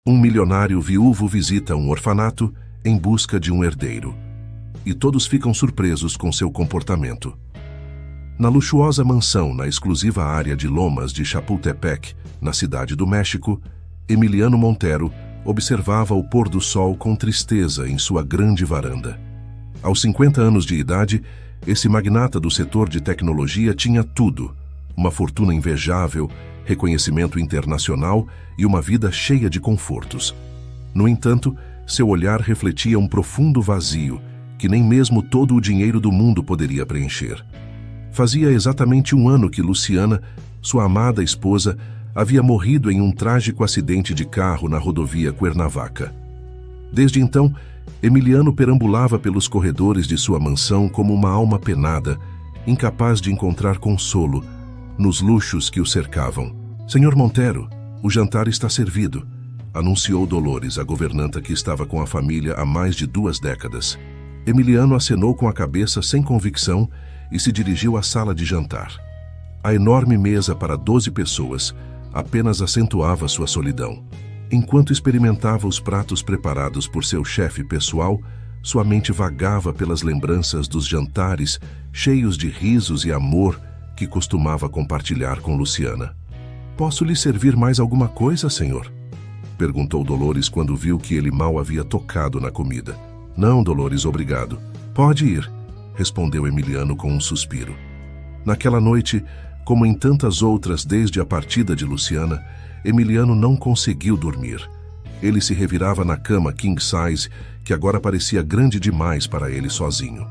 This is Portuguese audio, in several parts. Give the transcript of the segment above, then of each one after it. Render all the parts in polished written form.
Um milionário viúvo visita um orfanato em busca de um herdeiro. E todos ficam surpresos com seu comportamento. Na luxuosa mansão na exclusiva área de Lomas de Chapultepec, na cidade do México, Emiliano Montero observava o pôr do sol com tristeza em sua grande varanda. Aos 50 anos de idade, esse magnata do setor de tecnologia tinha tudo: uma fortuna invejável, reconhecimento internacional e uma vida cheia de confortos. No entanto, seu olhar refletia um profundo vazio que nem mesmo todo o dinheiro do mundo poderia preencher. Fazia exatamente um ano que Luciana, sua amada esposa, havia morrido em um trágico acidente de carro na rodovia Cuernavaca. Desde então, Emiliano perambulava pelos corredores de sua mansão como uma alma penada, incapaz de encontrar consolo nos luxos que o cercavam. "Senhor Montero, o jantar está servido", anunciou Dolores, a governanta que estava com a família há mais de 2 décadas. Emiliano acenou com a cabeça sem convicção e se dirigiu à sala de jantar. A enorme mesa para 12 pessoas apenas acentuava sua solidão. Enquanto experimentava os pratos preparados por seu chefe pessoal, sua mente vagava pelas lembranças dos jantares cheios de risos e amor que costumava compartilhar com Luciana. "Posso lhe servir mais alguma coisa, senhor?", perguntou Dolores quando viu que ele mal havia tocado na comida. "Não, Dolores, obrigado. Pode ir", respondeu Emiliano com um suspiro. Naquela noite, como em tantas outras desde a partida de Luciana, Emiliano não conseguiu dormir. Ele se revirava na cama king size, que agora parecia grande demais para ele sozinho.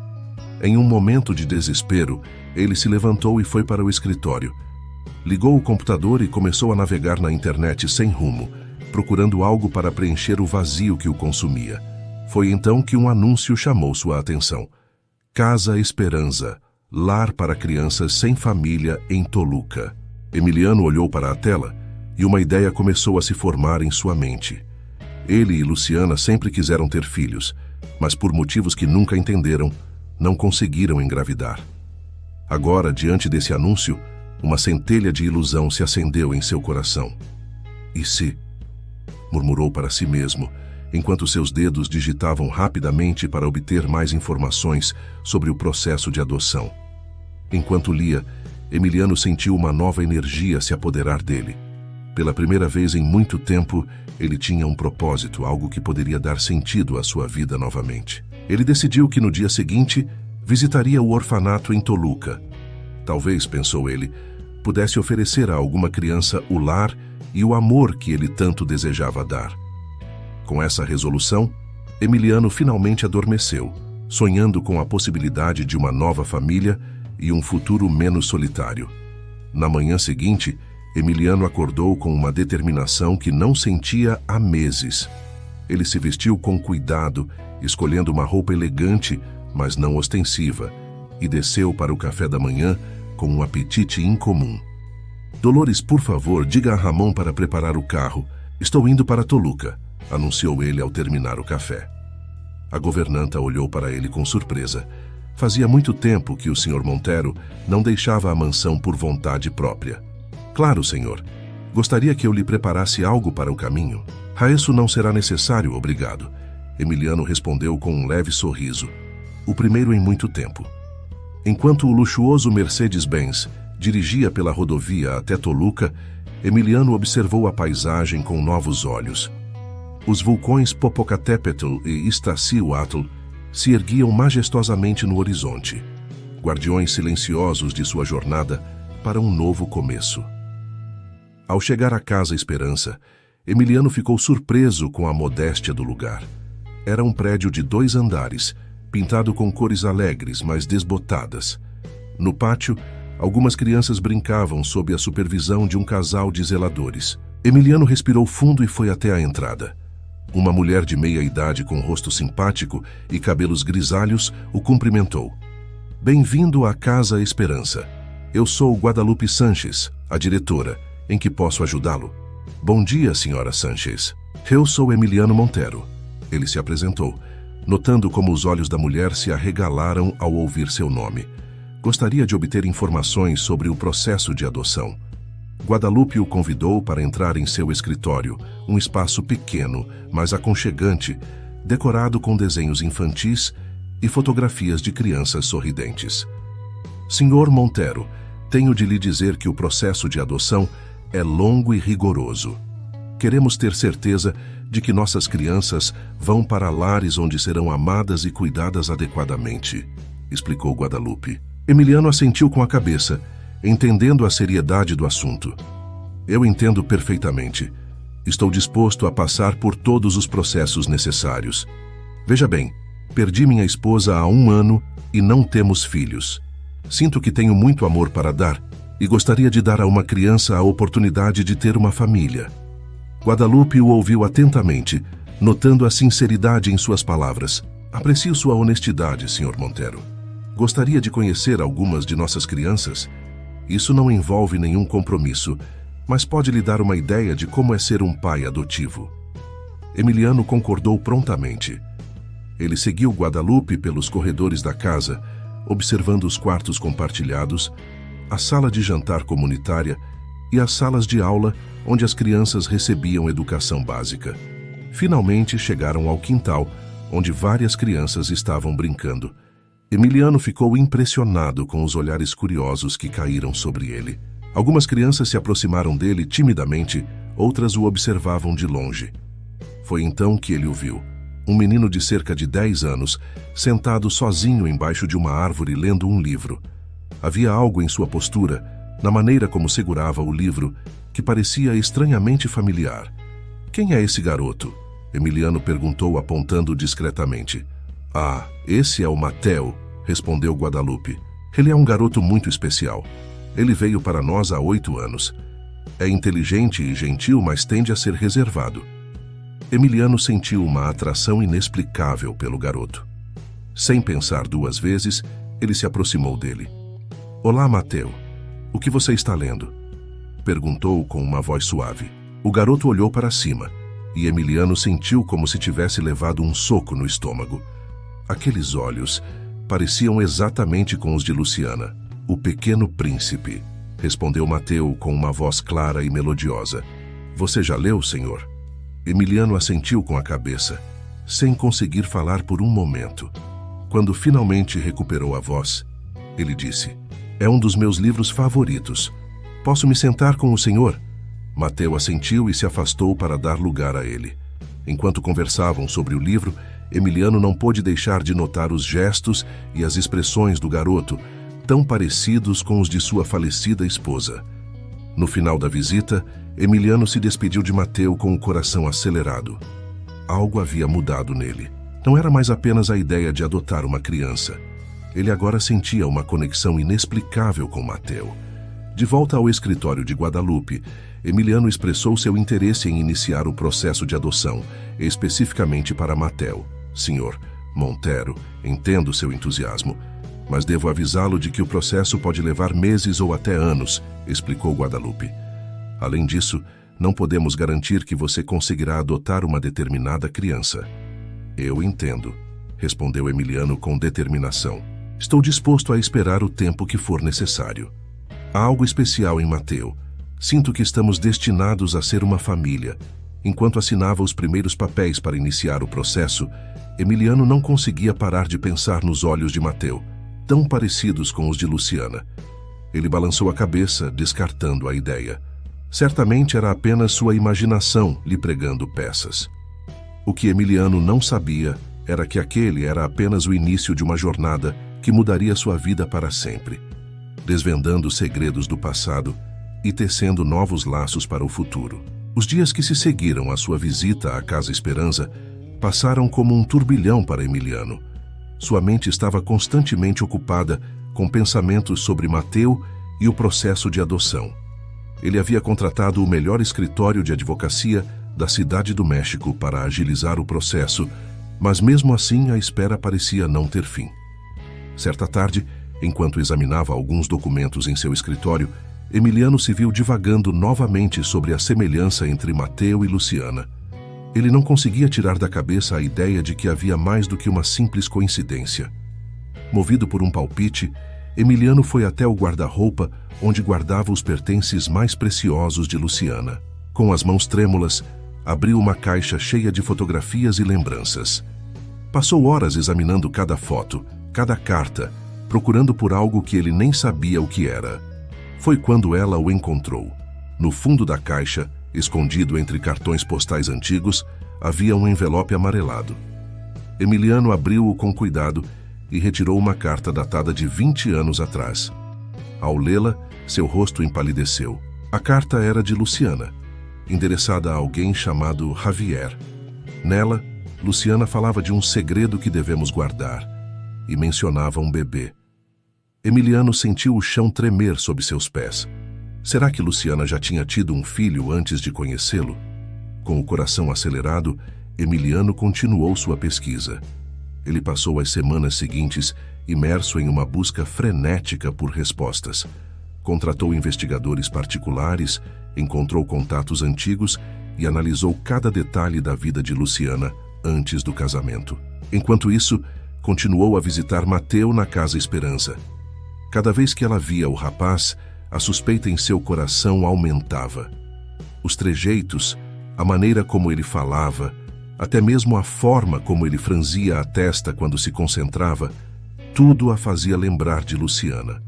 Em um momento de desespero, ele se levantou e foi para o escritório. Ligou o computador e começou a navegar na internet sem rumo, procurando algo para preencher o vazio que o consumia. Foi então que um anúncio chamou sua atenção. Casa Esperança, lar para crianças sem família em Toluca. Emiliano olhou para a tela e uma ideia começou a se formar em sua mente. Ele e Luciana sempre quiseram ter filhos, mas por motivos que nunca entenderam, não conseguiram engravidar. Agora, diante desse anúncio, uma centelha de ilusão se acendeu em seu coração. "E se?", murmurou para si mesmo, enquanto seus dedos digitavam rapidamente para obter mais informações sobre o processo de adoção. Enquanto lia, Emiliano sentiu uma nova energia se apoderar dele. Pela primeira vez em muito tempo, ele tinha um propósito, algo que poderia dar sentido à sua vida novamente. Ele decidiu que no dia seguinte visitaria o orfanato em Toluca. Talvez, pensou ele, pudesse oferecer a alguma criança o lar e o amor que ele tanto desejava dar. Com essa resolução, Emiliano finalmente adormeceu, sonhando com a possibilidade de uma nova família e um futuro menos solitário. Na manhã seguinte, Emiliano acordou com uma determinação que não sentia há meses. Ele se vestiu com cuidado, escolhendo uma roupa elegante, mas não ostensiva, e desceu para o café da manhã com um apetite incomum. "Dolores, por favor, diga a Ramon para preparar o carro. Estou indo para Toluca", anunciou ele ao terminar o café. A governanta olhou para ele com surpresa. Fazia muito tempo que o Sr. Montero não deixava a mansão por vontade própria. "Claro, senhor. Gostaria que eu lhe preparasse algo para o caminho?" "Isso não será necessário, obrigado", Emiliano respondeu com um leve sorriso. O primeiro em muito tempo. Enquanto o luxuoso Mercedes-Benz dirigia pela rodovia até Toluca, Emiliano observou a paisagem com novos olhos. Os vulcões Popocatépetl e Iztaccíhuatl se erguiam majestosamente no horizonte, guardiões silenciosos de sua jornada para um novo começo. Ao chegar à Casa Esperança, Emiliano ficou surpreso com a modéstia do lugar. Era um prédio de 2 andares, pintado com cores alegres, mas desbotadas. No pátio, algumas crianças brincavam sob a supervisão de um casal de zeladores. Emiliano respirou fundo e foi até a entrada. Uma mulher de meia idade com rosto simpático e cabelos grisalhos o cumprimentou. "Bem-vindo à Casa Esperança. Eu sou Guadalupe Sanches, a diretora. Em que posso ajudá-lo?" "Bom dia, senhora Sanches. Eu sou Emiliano Montero." Ele se apresentou, notando como os olhos da mulher se arregalaram ao ouvir seu nome. "Gostaria de obter informações sobre o processo de adoção." Guadalupe o convidou para entrar em seu escritório, um espaço pequeno, mas aconchegante, decorado com desenhos infantis e fotografias de crianças sorridentes. Senhor Montero, tenho de lhe dizer que o processo de adoção é longo e rigoroso. Queremos ter certeza de que nossas crianças vão para lares onde serão amadas e cuidadas adequadamente, explicou Guadalupe. Emiliano assentiu com a cabeça, entendendo a seriedade do assunto. Eu entendo perfeitamente. Estou disposto a passar por todos os processos necessários. Veja bem, perdi minha esposa há 1 ano e não temos filhos. Sinto que tenho muito amor para dar e gostaria de dar a uma criança a oportunidade de ter uma família. Guadalupe o ouviu atentamente, notando a sinceridade em suas palavras. Aprecio sua honestidade, Sr. Montero. Gostaria de conhecer algumas de nossas crianças. Isso não envolve nenhum compromisso, mas pode lhe dar uma ideia de como é ser um pai adotivo. Emiliano concordou prontamente. Ele seguiu Guadalupe pelos corredores da casa, observando os quartos compartilhados, a sala de jantar comunitária e as salas de aula onde as crianças recebiam educação básica. Finalmente chegaram ao quintal, onde várias crianças estavam brincando. Emiliano ficou impressionado com os olhares curiosos que caíram sobre ele. Algumas crianças se aproximaram dele timidamente, outras o observavam de longe. Foi então que ele o viu. Um menino de cerca de 10 anos, sentado sozinho embaixo de uma árvore lendo um livro. Havia algo em sua postura, na maneira como segurava o livro, que parecia estranhamente familiar. Quem é esse garoto? Emiliano perguntou apontando discretamente. Ah, esse é o Mateo, respondeu Guadalupe. Ele é um garoto muito especial. Ele veio para nós há 8 anos. É inteligente e gentil, mas tende a ser reservado. Emiliano sentiu uma atração inexplicável pelo garoto. Sem pensar 2 vezes, ele se aproximou dele. Olá, Mateo. O que você está lendo? Perguntou com uma voz suave. O garoto olhou para cima, e Emiliano sentiu como se tivesse levado um soco no estômago. Aqueles olhos pareciam exatamente com os de Luciana. O Pequeno Príncipe, respondeu Mateo com uma voz clara e melodiosa. Você já leu, senhor? Emiliano assentiu com a cabeça, sem conseguir falar por um momento. Quando finalmente recuperou a voz, ele disse, é um dos meus livros favoritos. Posso me sentar com o senhor? Mateo assentiu e se afastou para dar lugar a ele. Enquanto conversavam sobre o livro, Emiliano não pôde deixar de notar os gestos e as expressões do garoto, tão parecidos com os de sua falecida esposa. No final da visita, Emiliano se despediu de Mateo com o coração acelerado. Algo havia mudado nele. Não era mais apenas a ideia de adotar uma criança. Ele agora sentia uma conexão inexplicável com Mateo. De volta ao escritório de Guadalupe, Emiliano expressou seu interesse em iniciar o processo de adoção, especificamente para Mateo. Senhor Montero, entendo seu entusiasmo, mas devo avisá-lo de que o processo pode levar meses ou até anos, explicou Guadalupe. Além disso, não podemos garantir que você conseguirá adotar uma determinada criança. Eu entendo, respondeu Emiliano com determinação. Estou disposto a esperar o tempo que for necessário. Há algo especial em Mateo. Sinto que estamos destinados a ser uma família. Enquanto assinava os primeiros papéis para iniciar o processo, Emiliano não conseguia parar de pensar nos olhos de Mateo, tão parecidos com os de Luciana. Ele balançou a cabeça, descartando a ideia. Certamente era apenas sua imaginação lhe pregando peças. O que Emiliano não sabia era que aquele era apenas o início de uma jornada que mudaria sua vida para sempre, desvendando os segredos do passado e tecendo novos laços para o futuro. Os dias que se seguiram à sua visita à Casa Esperança passaram como um turbilhão para Emiliano. Sua mente estava constantemente ocupada com pensamentos sobre Mateo e o processo de adoção. Ele havia contratado o melhor escritório de advocacia da Cidade do México para agilizar o processo, mas mesmo assim a espera parecia não ter fim. Certa tarde, enquanto examinava alguns documentos em seu escritório, Emiliano se viu divagando novamente sobre a semelhança entre Mateo e Luciana. Ele não conseguia tirar da cabeça a ideia de que havia mais do que uma simples coincidência. Movido por um palpite, Emiliano foi até o guarda-roupa onde guardava os pertences mais preciosos de Luciana. Com as mãos trêmulas, abriu uma caixa cheia de fotografias e lembranças. Passou horas examinando cada foto, cada carta, procurando por algo que ele nem sabia o que era. Foi quando ela o encontrou. No fundo da caixa, escondido entre cartões postais antigos, havia um envelope amarelado. Emiliano abriu-o com cuidado e retirou uma carta datada de 20 anos atrás. Ao lê-la, seu rosto empalideceu. A carta era de Luciana, endereçada a alguém chamado Javier. Nela, Luciana falava de um segredo que devemos guardar e mencionava um bebê. Emiliano sentiu o chão tremer sob seus pés. Será que Luciana já tinha tido um filho antes de conhecê-lo? Com o coração acelerado, Emiliano continuou sua pesquisa. Ele passou as semanas seguintes imerso em uma busca frenética por respostas. Contratou investigadores particulares, encontrou contatos antigos e analisou cada detalhe da vida de Luciana antes do casamento. Enquanto isso, continuou a visitar Mateu na Casa Esperança. Cada vez que ela via o rapaz, a suspeita em seu coração aumentava. Os trejeitos, a maneira como ele falava, até mesmo a forma como ele franzia a testa quando se concentrava, tudo a fazia lembrar de Luciana.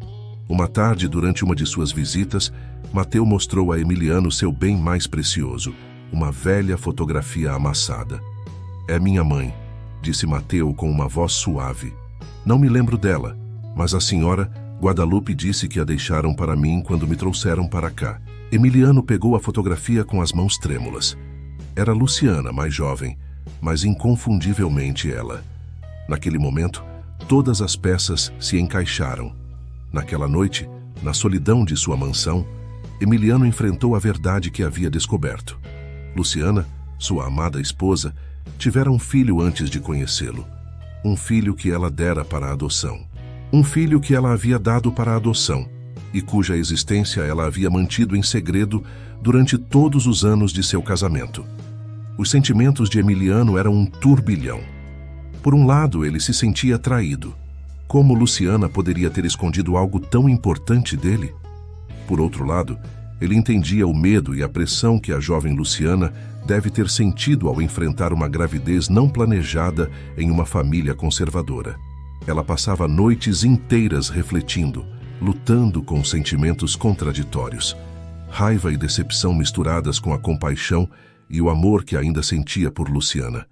Uma tarde, durante uma de suas visitas, Mateu mostrou a Emiliano seu bem mais precioso, uma velha fotografia amassada. "É minha mãe", disse Mateu com uma voz suave. "Não me lembro dela, mas a senhora Guadalupe disse que a deixaram para mim quando me trouxeram para cá." Emiliano pegou a fotografia com as mãos trêmulas. Era Luciana, mais jovem, mas inconfundivelmente ela. Naquele momento, todas as peças se encaixaram. Naquela noite, na solidão de sua mansão, Emiliano enfrentou a verdade que havia descoberto. Luciana, sua amada esposa, tivera um filho antes de conhecê-lo. Um filho que ela dera para a adoção. Um filho que ela havia dado para a adoção e cuja existência ela havia mantido em segredo durante todos os anos de seu casamento. Os sentimentos de Emiliano eram um turbilhão. Por um lado, ele se sentia traído. Como Luciana poderia ter escondido algo tão importante dele? Por outro lado, ele entendia o medo e a pressão que a jovem Luciana deve ter sentido ao enfrentar uma gravidez não planejada em uma família conservadora. Ela passava noites inteiras refletindo, lutando com sentimentos contraditórios. Raiva e decepção misturadas com a compaixão e o amor que ainda sentia por Luciana.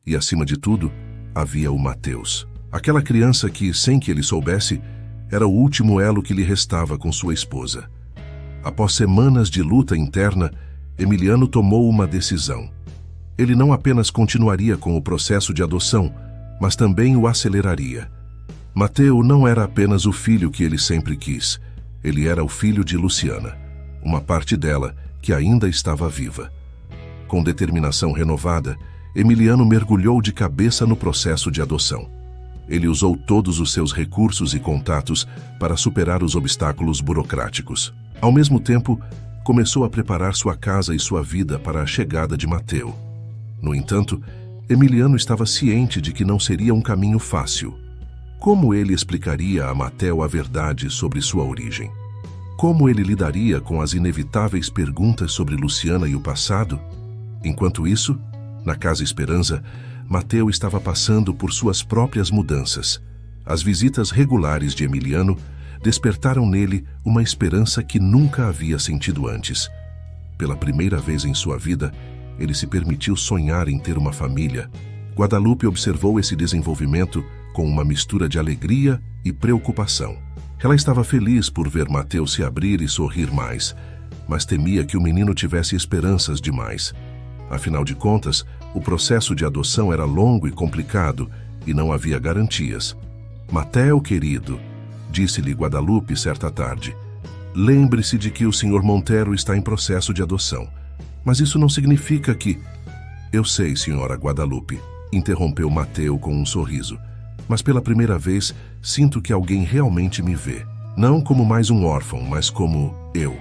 E, acima de tudo, havia o Mateus. Aquela criança que, sem que ele soubesse, era o último elo que lhe restava com sua esposa. Após semanas de luta interna, Emiliano tomou uma decisão. Ele não apenas continuaria com o processo de adoção, mas também o aceleraria. Mateu não era apenas o filho que ele sempre quis. Ele era o filho de Luciana, uma parte dela que ainda estava viva. Com determinação renovada, Emiliano mergulhou de cabeça no processo de adoção. Ele usou todos os seus recursos e contatos para superar os obstáculos burocráticos. Ao mesmo tempo, começou a preparar sua casa e sua vida para a chegada de Mateu. No entanto, Emiliano estava ciente de que não seria um caminho fácil. Como ele explicaria a Mateu a verdade sobre sua origem? Como ele lidaria com as inevitáveis perguntas sobre Luciana e o passado? Enquanto isso, na Casa Esperança, Mateu estava passando por suas próprias mudanças. As visitas regulares de Emiliano despertaram nele uma esperança que nunca havia sentido antes. Pela primeira vez em sua vida, ele se permitiu sonhar em ter uma família. Guadalupe observou esse desenvolvimento com uma mistura de alegria e preocupação. Ela estava feliz por ver Mateu se abrir e sorrir mais, mas temia que o menino tivesse esperanças demais. Afinal de contas, o processo de adoção era longo e complicado e não havia garantias. "Mateu, querido", disse-lhe Guadalupe certa tarde, "lembre-se de que o Sr. Montero está em processo de adoção. Mas isso não significa que..." "Eu sei, Sra. Guadalupe", interrompeu Mateu com um sorriso. "Mas pela primeira vez, sinto que alguém realmente me vê. Não como mais um órfão, mas como eu."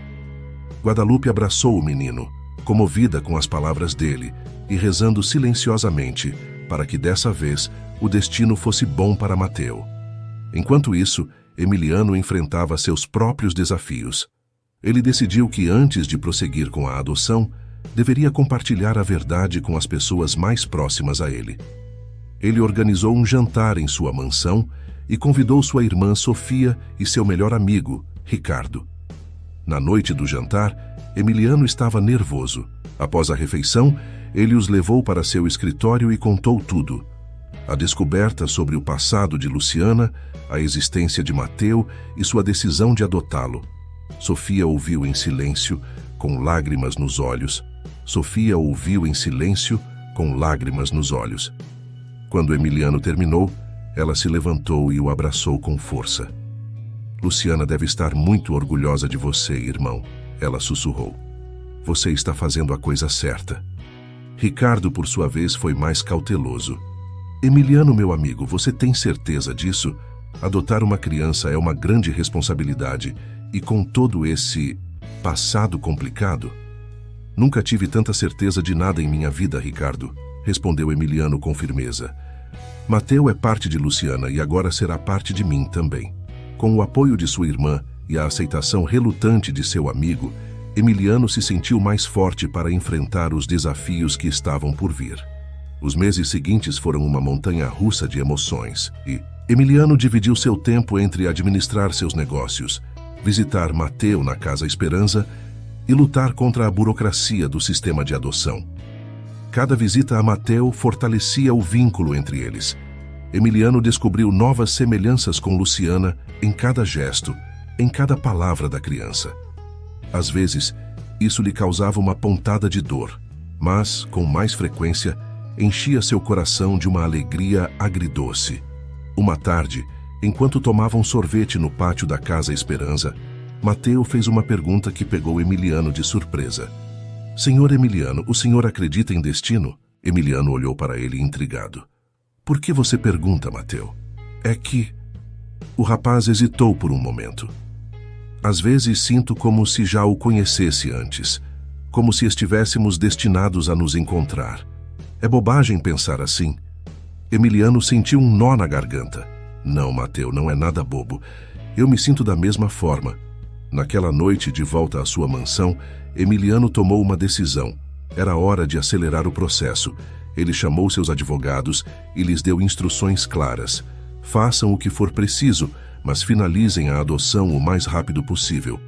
Guadalupe abraçou o menino, comovida com as palavras dele, e rezando silenciosamente para que dessa vez o destino fosse bom para Mateu. Enquanto isso, Emiliano enfrentava seus próprios desafios. Ele decidiu que antes de prosseguir com a adoção, deveria compartilhar a verdade com as pessoas mais próximas a ele. Ele organizou um jantar em sua mansão e convidou sua irmã Sofia e seu melhor amigo, Ricardo. Na noite do jantar, Emiliano estava nervoso. Após a refeição, ele os levou para seu escritório e contou tudo. A descoberta sobre o passado de Luciana, a existência de Mateu e sua decisão de adotá-lo. Sofia ouviu em silêncio, com lágrimas nos olhos. Sofia ouviu em silêncio, com lágrimas nos olhos. Quando Emiliano terminou, ela se levantou e o abraçou com força. Luciana deve estar muito orgulhosa de você, irmão, ela sussurrou. Você está fazendo a coisa certa. Ricardo, por sua vez, foi mais cauteloso. Emiliano, meu amigo, você tem certeza disso? Adotar uma criança é uma grande responsabilidade e com todo esse passado complicado? Nunca tive tanta certeza de nada em minha vida, Ricardo, respondeu Emiliano com firmeza. Mateu é parte de Luciana e agora será parte de mim também. Com o apoio de sua irmã e a aceitação relutante de seu amigo, Emiliano se sentiu mais forte para enfrentar os desafios que estavam por vir. Os meses seguintes foram uma montanha-russa de emoções e Emiliano dividiu seu tempo entre administrar seus negócios, visitar Mateu na Casa Esperança e lutar contra a burocracia do sistema de adoção. Cada visita a Mateu fortalecia o vínculo entre eles. Emiliano descobriu novas semelhanças com Luciana em cada gesto, em cada palavra da criança. Às vezes, isso lhe causava uma pontada de dor, mas, com mais frequência, enchia seu coração de uma alegria agridoce. Uma tarde, enquanto tomavam sorvete no pátio da Casa Esperança, Mateu fez uma pergunta que pegou Emiliano de surpresa. Senhor Emiliano, o senhor acredita em destino? Emiliano olhou para ele intrigado. Por que você pergunta, Mateu? É que... O rapaz hesitou por um momento. Às vezes sinto como se já o conhecesse antes, como se estivéssemos destinados a nos encontrar. É bobagem pensar assim. Emiliano sentiu um nó na garganta. Não, Mateu, não é nada bobo. Eu me sinto da mesma forma. Naquela noite, de volta à sua mansão, Emiliano tomou uma decisão. Era hora de acelerar o processo. Ele chamou seus advogados e lhes deu instruções claras. Façam o que for preciso, mas finalizem a adoção o mais rápido possível.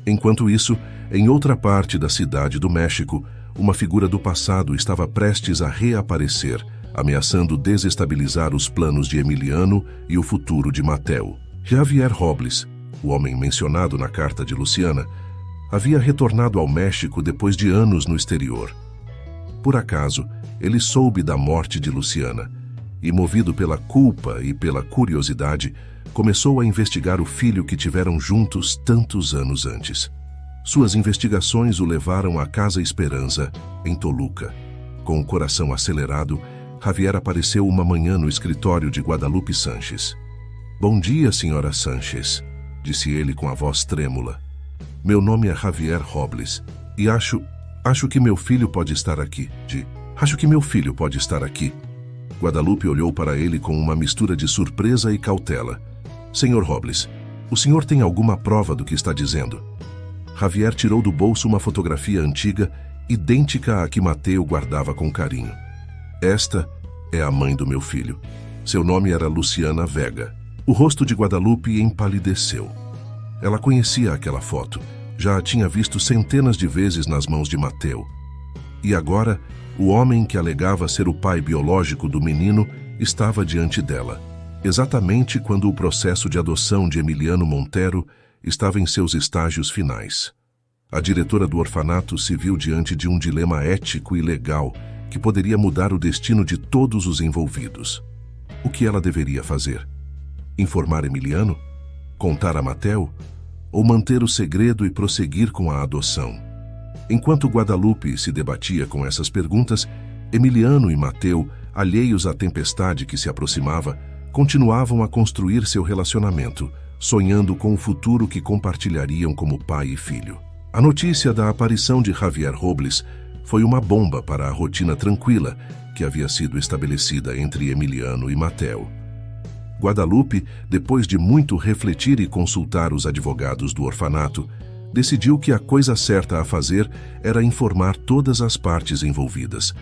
Enquanto isso, em outra parte da cidade do México, uma figura do passado estava prestes a reaparecer, ameaçando desestabilizar os planos de Emiliano e o futuro de Mateu. Javier Robles, o homem mencionado na carta de Luciana, havia retornado ao México depois de anos no exterior. Por acaso, ele soube da morte de Luciana e, movido pela culpa e pela curiosidade, começou a investigar o filho que tiveram juntos tantos anos antes. Suas investigações o levaram à Casa Esperança, em Toluca. Com o coração acelerado, Javier apareceu uma manhã no escritório de Guadalupe Sanches. Bom dia, senhora Sanches, disse ele com a voz trêmula. Meu nome é Javier Robles e acho que meu filho pode estar aqui. Acho que meu filho pode estar aqui. Guadalupe olhou para ele com uma mistura de surpresa e cautela. Senhor Robles, o senhor tem alguma prova do que está dizendo? Javier tirou do bolso uma fotografia antiga, idêntica à que Mateu guardava com carinho. Esta é a mãe do meu filho. Seu nome era Luciana Vega. O rosto de Guadalupe empalideceu. Ela conhecia aquela foto. Já a tinha visto centenas de vezes nas mãos de Mateu. E agora, o homem que alegava ser o pai biológico do menino estava diante dela, exatamente quando o processo de adoção de Emiliano Montero estava em seus estágios finais. A diretora do orfanato se viu diante de um dilema ético e legal que poderia mudar o destino de todos os envolvidos. O que ela deveria fazer? Informar Emiliano? Contar a Mateu? Ou manter o segredo e prosseguir com a adoção? Enquanto Guadalupe se debatia com essas perguntas, Emiliano e Mateu, alheios à tempestade que se aproximava, continuavam a construir seu relacionamento, sonhando com o futuro que compartilhariam como pai e filho. A notícia da aparição de Javier Robles foi uma bomba para a rotina tranquila que havia sido estabelecida entre Emiliano e Mateu. Guadalupe, depois de muito refletir e consultar os advogados do orfanato, decidiu que a coisa certa a fazer era informar todas as partes envolvidas.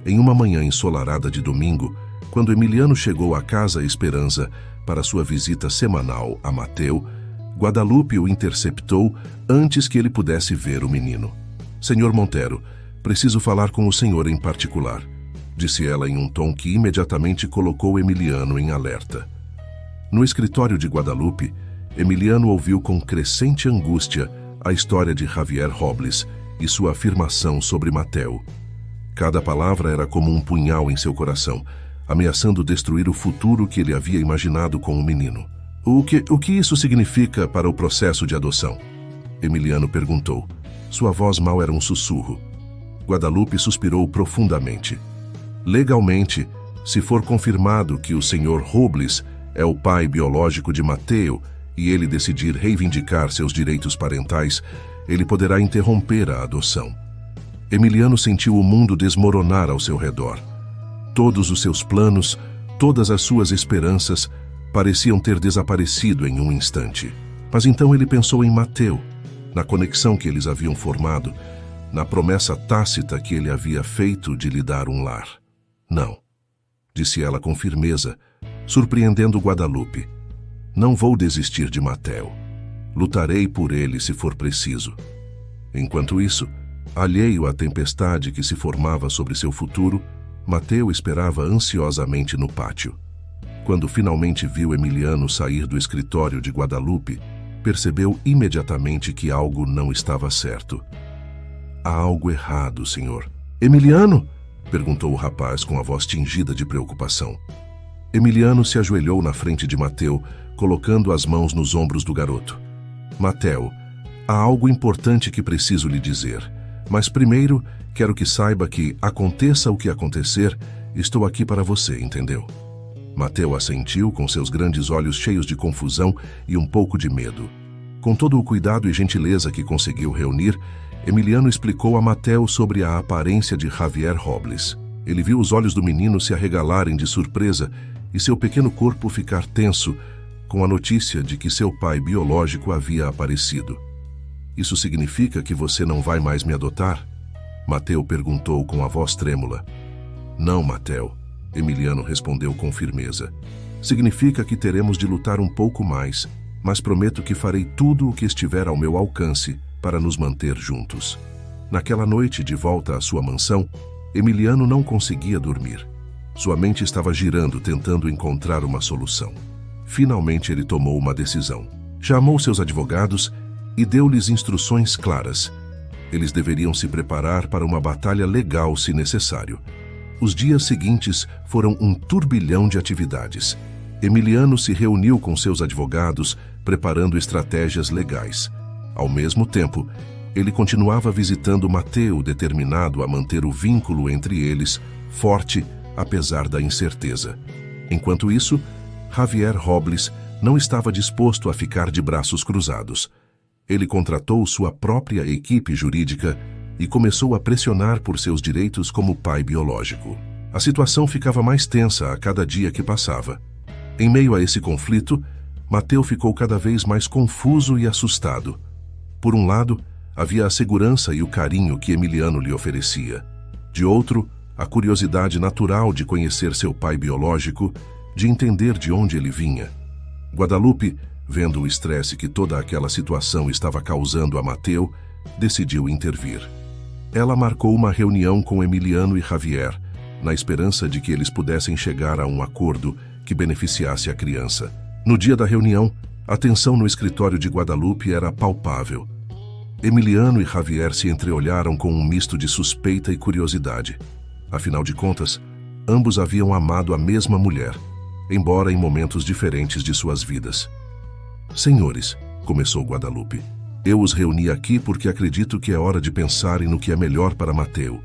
Em uma manhã ensolarada de domingo, quando Emiliano chegou à Casa Esperança para sua visita semanal a Mateu, Guadalupe o interceptou antes que ele pudesse ver o menino. "Senhor Montero, preciso falar com o senhor em particular", disse ela em um tom que imediatamente colocou Emiliano em alerta. No escritório de Guadalupe, Emiliano ouviu com crescente angústia a história de Javier Robles e sua afirmação sobre Mateu. Cada palavra era como um punhal em seu coração, ameaçando destruir o futuro que ele havia imaginado com o menino. O que isso significa para o processo de adoção?" Emiliano perguntou. Sua voz mal era um sussurro. Guadalupe suspirou profundamente. "Legalmente, se for confirmado que o Sr. Robles é o pai biológico de Mateu e ele decidir reivindicar seus direitos parentais, ele poderá interromper a adoção." Emiliano sentiu o mundo desmoronar ao seu redor. Todos os seus planos, todas as suas esperanças, pareciam ter desaparecido em um instante. Mas então ele pensou em Mateu, na conexão que eles haviam formado, na promessa tácita que ele havia feito de lhe dar um lar. "Não", disse ela com firmeza, surpreendendo Guadalupe. "Não vou desistir de Mateu. Lutarei por ele se for preciso." Enquanto isso, alheio à tempestade que se formava sobre seu futuro, Mateu esperava ansiosamente no pátio. Quando finalmente viu Emiliano sair do escritório de Guadalupe, percebeu imediatamente que algo não estava certo. "Há algo errado, senhor." "Emiliano?" perguntou o rapaz com a voz tingida de preocupação. Emiliano se ajoelhou na frente de Mateu, colocando as mãos nos ombros do garoto. "Mateu, há algo importante que preciso lhe dizer, mas primeiro quero que saiba que, aconteça o que acontecer, estou aqui para você, entendeu?" Mateu assentiu com seus grandes olhos cheios de confusão e um pouco de medo. Com todo o cuidado e gentileza que conseguiu reunir, Emiliano explicou a Mateu sobre a aparência de Javier Robles. Ele viu os olhos do menino se arregalarem de surpresa e seu pequeno corpo ficar tenso com a notícia de que seu pai biológico havia aparecido. "Isso significa que você não vai mais me adotar?" Mateu perguntou com a voz trêmula. "Não, Mateu", Emiliano respondeu com firmeza. "Significa que teremos de lutar um pouco mais, mas prometo que farei tudo o que estiver ao meu alcance para nos manter juntos." Naquela noite, de volta à sua mansão, Emiliano não conseguia dormir. Sua mente estava girando, tentando encontrar uma solução. Finalmente ele tomou uma decisão. Chamou seus advogados e deu-lhes instruções claras. Eles deveriam se preparar para uma batalha legal se necessário. Os dias seguintes foram um turbilhão de atividades. Emiliano se reuniu com seus advogados, preparando estratégias legais. Ao mesmo tempo, ele continuava visitando Mateu, determinado a manter o vínculo entre eles forte, apesar da incerteza. Enquanto isso, Javier Robles não estava disposto a ficar de braços cruzados. Ele contratou sua própria equipe jurídica e começou a pressionar por seus direitos como pai biológico. A situação ficava mais tensa a cada dia que passava. Em meio a esse conflito, Mateu ficou cada vez mais confuso e assustado. Por um lado, havia a segurança e o carinho que Emiliano lhe oferecia. De outro, a curiosidade natural de conhecer seu pai biológico, de entender de onde ele vinha. Guadalupe, vendo o estresse que toda aquela situação estava causando a Mateu, decidiu intervir. Ela marcou uma reunião com Emiliano e Javier, na esperança de que eles pudessem chegar a um acordo que beneficiasse a criança. No dia da reunião, a tensão no escritório de Guadalupe era palpável. Emiliano e Javier se entreolharam com um misto de suspeita e curiosidade. Afinal de contas, ambos haviam amado a mesma mulher, embora em momentos diferentes de suas vidas. "Senhores", começou Guadalupe, "eu os reuni aqui porque acredito que é hora de pensarem no que é melhor para Mateu.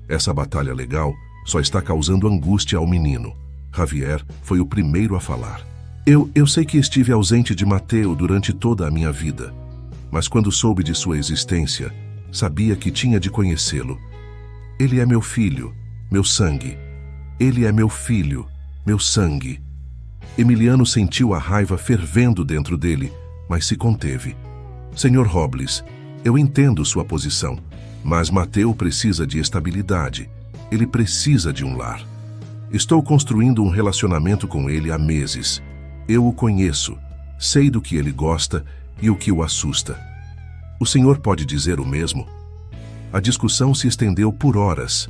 Essa batalha legal só está causando angústia ao menino." Javier foi o primeiro a falar. Eu sei que estive ausente de Mateu durante toda a minha vida, mas quando soube de sua existência, sabia que tinha de conhecê-lo. Ele é meu filho, meu sangue. Ele é meu filho, meu sangue." Emiliano sentiu a raiva fervendo dentro dele, mas se conteve. Senhor Robles, eu entendo sua posição, mas Mateu precisa de estabilidade. Ele precisa de um lar. Estou construindo um relacionamento com ele há meses. Eu o conheço, sei do que ele gosta e o que o assusta. O senhor pode dizer o mesmo? A discussão se estendeu por horas.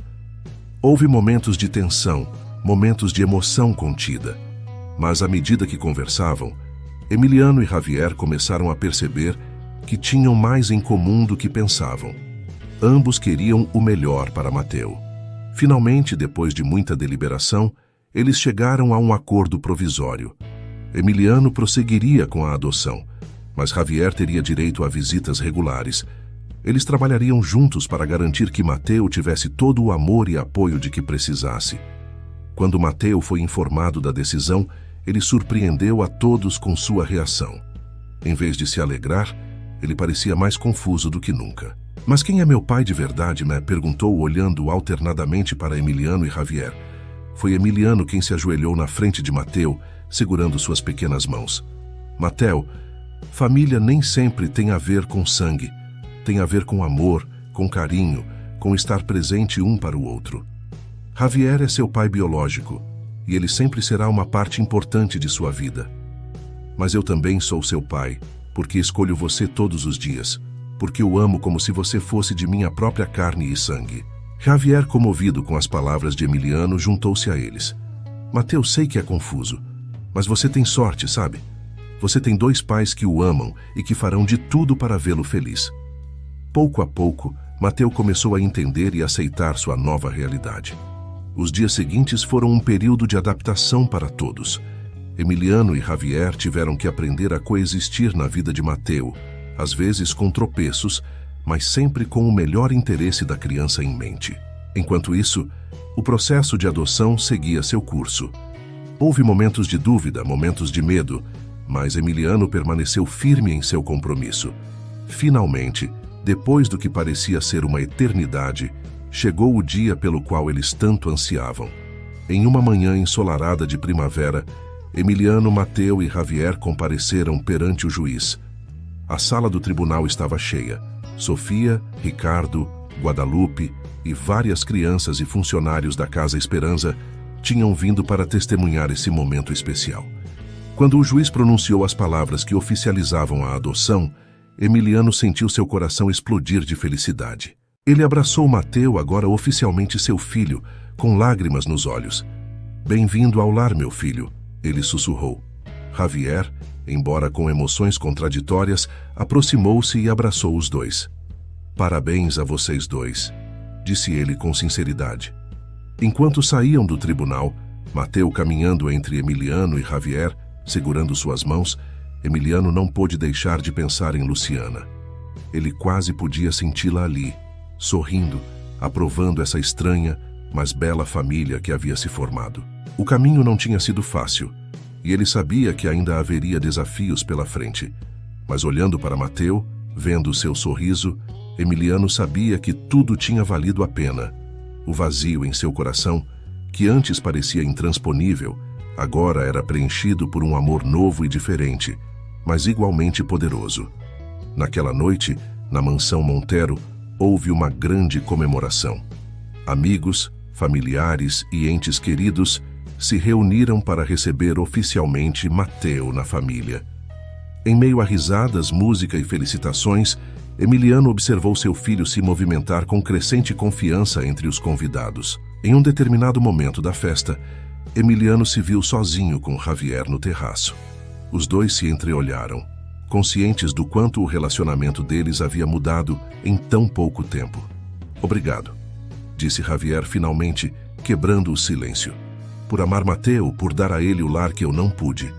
Houve momentos de tensão, momentos de emoção contida. Mas à medida que conversavam, Emiliano e Javier começaram a perceber que tinham mais em comum do que pensavam. Ambos queriam o melhor para Mateu. Finalmente, depois de muita deliberação, eles chegaram a um acordo provisório. Emiliano prosseguiria com a adoção, mas Javier teria direito a visitas regulares. Eles trabalhariam juntos para garantir que Mateu tivesse todo o amor e apoio de que precisasse. Quando Mateu foi informado da decisão, ele surpreendeu a todos com sua reação. Em vez de se alegrar, ele parecia mais confuso do que nunca. Mas quem é meu pai de verdade, né? Perguntou, olhando alternadamente para Emiliano e Javier. Foi Emiliano quem se ajoelhou na frente de Mateu, segurando suas pequenas mãos. Mateu, família nem sempre tem a ver com sangue. Tem a ver com amor, com carinho, com estar presente um para o outro. Javier é seu pai biológico, e ele sempre será uma parte importante de sua vida. Mas eu também sou seu pai, porque escolho você todos os dias, porque o amo como se você fosse de minha própria carne e sangue. Javier, comovido com as palavras de Emiliano, juntou-se a eles. Mateu, sei que é confuso, mas você tem sorte, sabe? Você tem dois pais que o amam e que farão de tudo para vê-lo feliz. Pouco a pouco, Mateu começou a entender e aceitar sua nova realidade. Os dias seguintes foram um período de adaptação para todos. Emiliano e Javier tiveram que aprender a coexistir na vida de Mateu, às vezes com tropeços, mas sempre com o melhor interesse da criança em mente. Enquanto isso, o processo de adoção seguia seu curso. Houve momentos de dúvida, momentos de medo, mas Emiliano permaneceu firme em seu compromisso. Finalmente, depois do que parecia ser uma eternidade, chegou o dia pelo qual eles tanto ansiavam. Em uma manhã ensolarada de primavera, Emiliano, Mateu e Javier compareceram perante o juiz. A sala do tribunal estava cheia. Sofia, Ricardo, Guadalupe e várias crianças e funcionários da Casa Esperança tinham vindo para testemunhar esse momento especial. Quando o juiz pronunciou as palavras que oficializavam a adoção, Emiliano sentiu seu coração explodir de felicidade. Ele abraçou Mateu, agora oficialmente seu filho, com lágrimas nos olhos. Bem-vindo ao lar, meu filho, ele sussurrou. Javier, embora com emoções contraditórias, aproximou-se e abraçou os dois. Parabéns a vocês dois, disse ele com sinceridade. Enquanto saíam do tribunal, Mateu caminhando entre Emiliano e Javier, segurando suas mãos, Emiliano não pôde deixar de pensar em Luciana. Ele quase podia senti-la ali, sorrindo, aprovando essa estranha, mas bela família que havia se formado. O caminho não tinha sido fácil, e ele sabia que ainda haveria desafios pela frente. Mas olhando para Mateu, vendo seu sorriso, Emiliano sabia que tudo tinha valido a pena. O vazio em seu coração, que antes parecia intransponível, agora era preenchido por um amor novo e diferente, mas igualmente poderoso. Naquela noite, na mansão Montero, houve uma grande comemoração. Amigos, familiares e entes queridos se reuniram para receber oficialmente Mateu na família. Em meio a risadas, música e felicitações, Emiliano observou seu filho se movimentar com crescente confiança entre os convidados. Em um determinado momento da festa, Emiliano se viu sozinho com Javier no terraço. Os dois se entreolharam, conscientes do quanto o relacionamento deles havia mudado em tão pouco tempo. Obrigado, disse Javier finalmente, quebrando o silêncio. Por amar Mateu, por dar a ele o lar que eu não pude.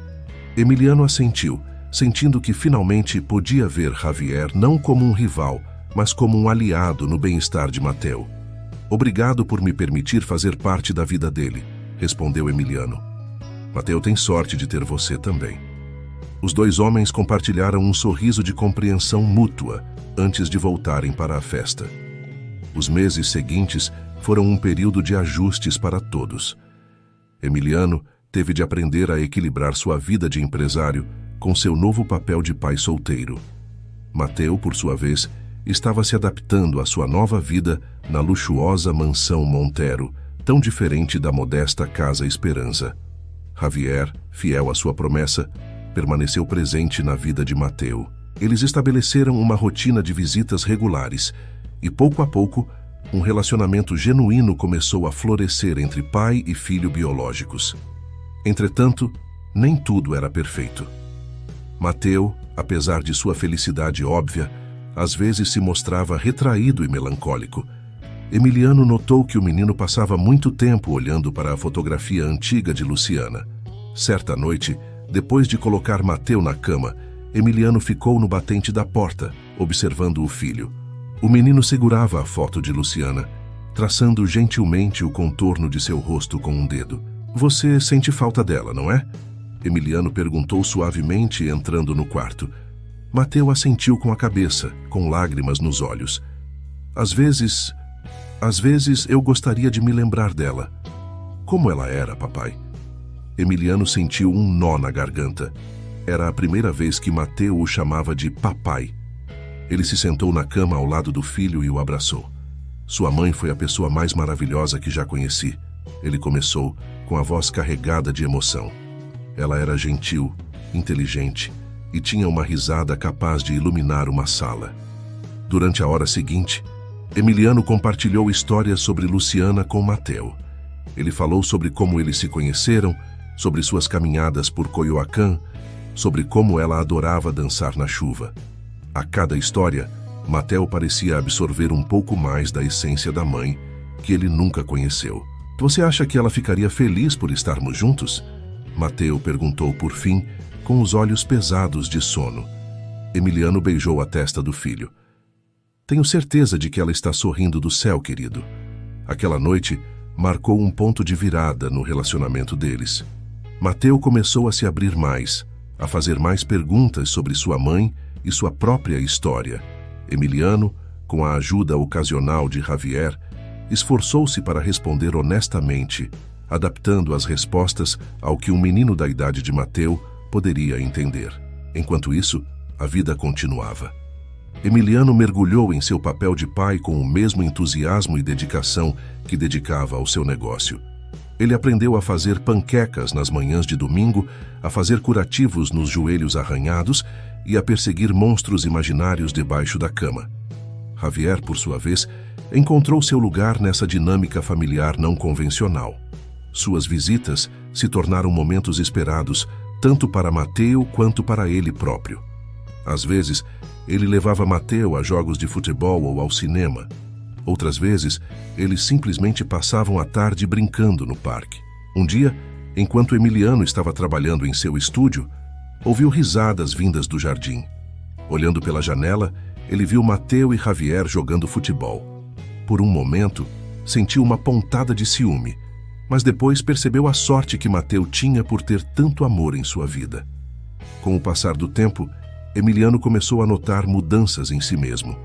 Emiliano assentiu, sentindo que finalmente podia ver Javier não como um rival, mas como um aliado no bem-estar de Mateu. Obrigado por me permitir fazer parte da vida dele, respondeu Emiliano. Mateu tem sorte de ter você também. Os dois homens compartilharam um sorriso de compreensão mútua antes de voltarem para a festa. Os meses seguintes foram um período de ajustes para todos. Emiliano, teve de aprender a equilibrar sua vida de empresário com seu novo papel de pai solteiro. Mateu, por sua vez, estava se adaptando à sua nova vida na luxuosa mansão Montero, tão diferente da modesta Casa Esperança. Javier, fiel à sua promessa, permaneceu presente na vida de Mateu. Eles estabeleceram uma rotina de visitas regulares e, pouco a pouco, um relacionamento genuíno começou a florescer entre pai e filho biológicos. Entretanto, nem tudo era perfeito. Mateu, apesar de sua felicidade óbvia, às vezes se mostrava retraído e melancólico. Emiliano notou que o menino passava muito tempo olhando para a fotografia antiga de Luciana. Certa noite, depois de colocar Mateu na cama, Emiliano ficou no batente da porta, observando o filho. O menino segurava a foto de Luciana, traçando gentilmente o contorno de seu rosto com um dedo. "Você sente falta dela, não é?" Emiliano perguntou suavemente, entrando no quarto. Mateu assentiu com a cabeça, com lágrimas nos olhos. Às vezes eu gostaria de me lembrar dela." "Como ela era, papai?" Emiliano sentiu um nó na garganta. Era a primeira vez que Mateu o chamava de papai. Ele se sentou na cama ao lado do filho e o abraçou. "Sua mãe foi a pessoa mais maravilhosa que já conheci." Ele começou, com a voz carregada de emoção. Ela era gentil, inteligente e tinha uma risada capaz de iluminar uma sala. Durante a hora seguinte, Emiliano compartilhou histórias sobre Luciana com Mateu. Ele falou sobre como eles se conheceram, sobre suas caminhadas por Coyoacán, sobre como ela adorava dançar na chuva. A cada história, Mateu parecia absorver um pouco mais da essência da mãe, que ele nunca conheceu. "Você acha que ela ficaria feliz por estarmos juntos?" Mateu perguntou por fim, com os olhos pesados de sono. Emiliano beijou a testa do filho. "Tenho certeza de que ela está sorrindo do céu, querido." Aquela noite marcou um ponto de virada no relacionamento deles. Mateu começou a se abrir mais, a fazer mais perguntas sobre sua mãe e sua própria história. Emiliano, com a ajuda ocasional de Javier, esforçou-se para responder honestamente, adaptando as respostas ao que um menino da idade de Mateu poderia entender. Enquanto isso, a vida continuava. Emiliano mergulhou em seu papel de pai com o mesmo entusiasmo e dedicação que dedicava ao seu negócio. Ele aprendeu a fazer panquecas nas manhãs de domingo, a fazer curativos nos joelhos arranhados e a perseguir monstros imaginários debaixo da cama. Javier, por sua vez, encontrou seu lugar nessa dinâmica familiar não convencional. Suas visitas se tornaram momentos esperados, tanto para Mateu quanto para ele próprio. Às vezes, ele levava Mateu a jogos de futebol ou ao cinema. Outras vezes, eles simplesmente passavam a tarde brincando no parque. Um dia, enquanto Emiliano estava trabalhando em seu estúdio, ouviu risadas vindas do jardim. Olhando pela janela, ele viu Mateu e Javier jogando futebol. Por um momento, sentiu uma pontada de ciúme, mas depois percebeu a sorte que Mateu tinha por ter tanto amor em sua vida. Com o passar do tempo, Emiliano começou a notar mudanças em si mesmo.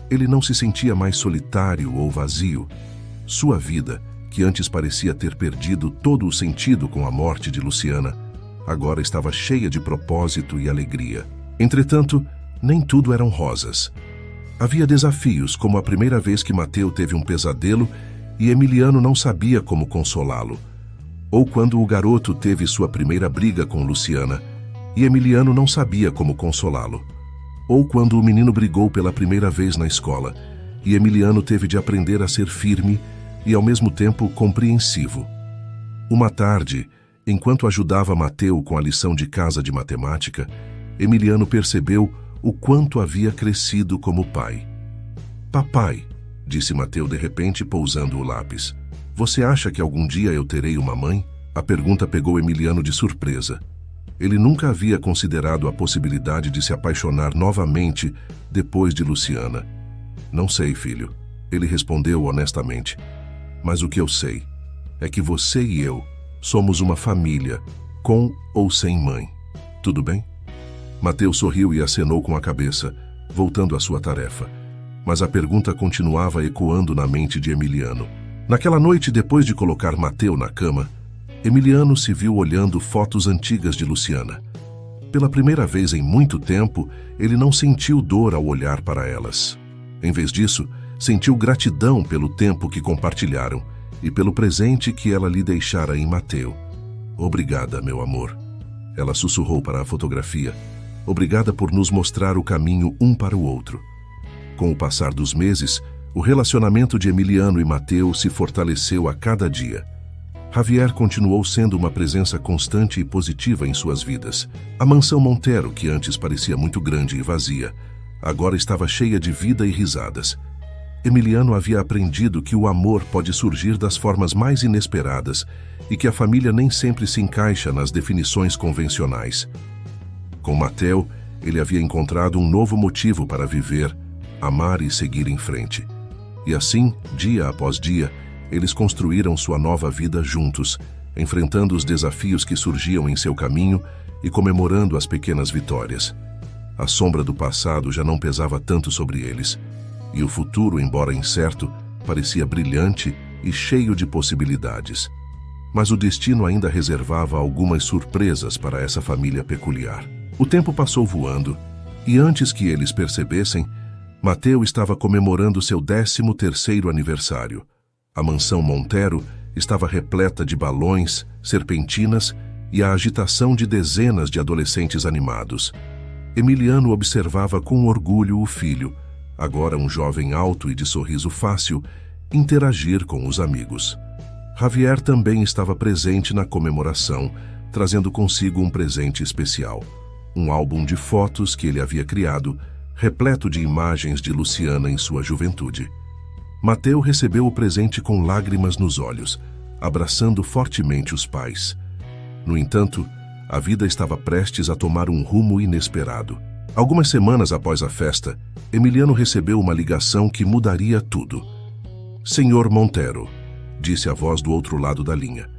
Ele não se sentia mais solitário ou vazio. Sua vida, que antes parecia ter perdido todo o sentido com a morte de Luciana, agora estava cheia de propósito e alegria. Entretanto, nem tudo eram rosas. Havia desafios, como a primeira vez que Mateu teve um pesadelo e Emiliano não sabia como consolá-lo, ou quando o garoto teve sua primeira briga com Luciana e Emiliano não sabia como consolá-lo, ou quando o menino brigou pela primeira vez na escola e Emiliano teve de aprender a ser firme e ao mesmo tempo compreensivo. Uma tarde, enquanto ajudava Mateu com a lição de casa de matemática, Emiliano percebeu o quanto havia crescido como pai. "Papai", disse Mateu de repente, pousando o lápis, "você acha que algum dia eu terei uma mãe?" A pergunta pegou Emiliano de surpresa. Ele nunca havia considerado a possibilidade de se apaixonar novamente depois de Luciana. "Não sei, filho", ele respondeu honestamente. "Mas o que eu sei é que você e eu somos uma família, com ou sem mãe. Tudo bem?" Mateu sorriu e acenou com a cabeça, voltando à sua tarefa. Mas a pergunta continuava ecoando na mente de Emiliano. Naquela noite, depois de colocar Mateu na cama, Emiliano se viu olhando fotos antigas de Luciana. Pela primeira vez em muito tempo, ele não sentiu dor ao olhar para elas. Em vez disso, sentiu gratidão pelo tempo que compartilharam e pelo presente que ela lhe deixara em Mateu. Obrigada, meu amor. Ela sussurrou para a fotografia. Obrigada por nos mostrar o caminho um para o outro. Com o passar dos meses, o relacionamento de Emiliano e Mateu se fortaleceu a cada dia. Javier continuou sendo uma presença constante e positiva em suas vidas. A mansão Montero, que antes parecia muito grande e vazia, agora estava cheia de vida e risadas. Emiliano havia aprendido que o amor pode surgir das formas mais inesperadas e que a família nem sempre se encaixa nas definições convencionais. Com Mateu, ele havia encontrado um novo motivo para viver, amar e seguir em frente. E assim, dia após dia, eles construíram sua nova vida juntos, enfrentando os desafios que surgiam em seu caminho e comemorando as pequenas vitórias. A sombra do passado já não pesava tanto sobre eles, e o futuro, embora incerto, parecia brilhante e cheio de possibilidades. Mas o destino ainda reservava algumas surpresas para essa família peculiar. O tempo passou voando, e antes que eles percebessem, Mateu estava comemorando seu 13º aniversário. A mansão Montero estava repleta de balões, serpentinas e a agitação de dezenas de adolescentes animados. Emiliano observava com orgulho o filho, agora um jovem alto e de sorriso fácil, interagir com os amigos. Javier também estava presente na comemoração, trazendo consigo um presente especial, um álbum de fotos que ele havia criado, repleto de imagens de Luciana em sua juventude. Mateu recebeu o presente com lágrimas nos olhos, abraçando fortemente os pais. No entanto, a vida estava prestes a tomar um rumo inesperado. Algumas semanas após a festa, Emiliano recebeu uma ligação que mudaria tudo. "Senhor Montero", disse a voz do outro lado da linha.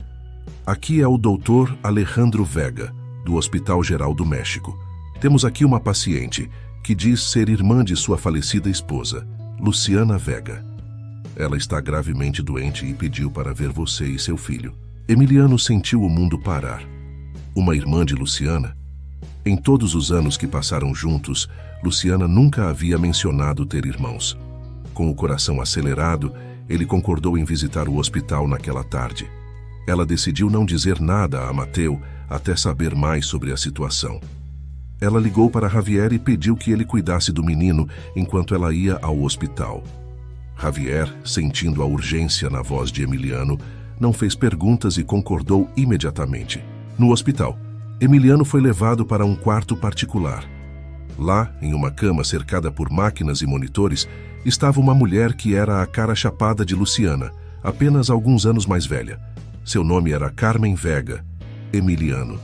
"Aqui é o Dr. Alejandro Vega, do Hospital Geral do México. Temos aqui uma paciente que diz ser irmã de sua falecida esposa, Luciana Vega. Ela está gravemente doente e pediu para ver você e seu filho." Emiliano sentiu o mundo parar. Uma irmã de Luciana? Em todos os anos que passaram juntos, Luciana nunca havia mencionado ter irmãos. Com o coração acelerado, ele concordou em visitar o hospital naquela tarde. Ela decidiu não dizer nada a Mateu até saber mais sobre a situação. Ela ligou para Javier e pediu que ele cuidasse do menino enquanto ela ia ao hospital. Javier, sentindo a urgência na voz de Emiliano, não fez perguntas e concordou imediatamente. No hospital, Emiliano foi levado para um quarto particular. Lá, em uma cama cercada por máquinas e monitores, estava uma mulher que era a cara chapada de Luciana, apenas alguns anos mais velha. Seu nome era Carmen Vega. "Emiliano",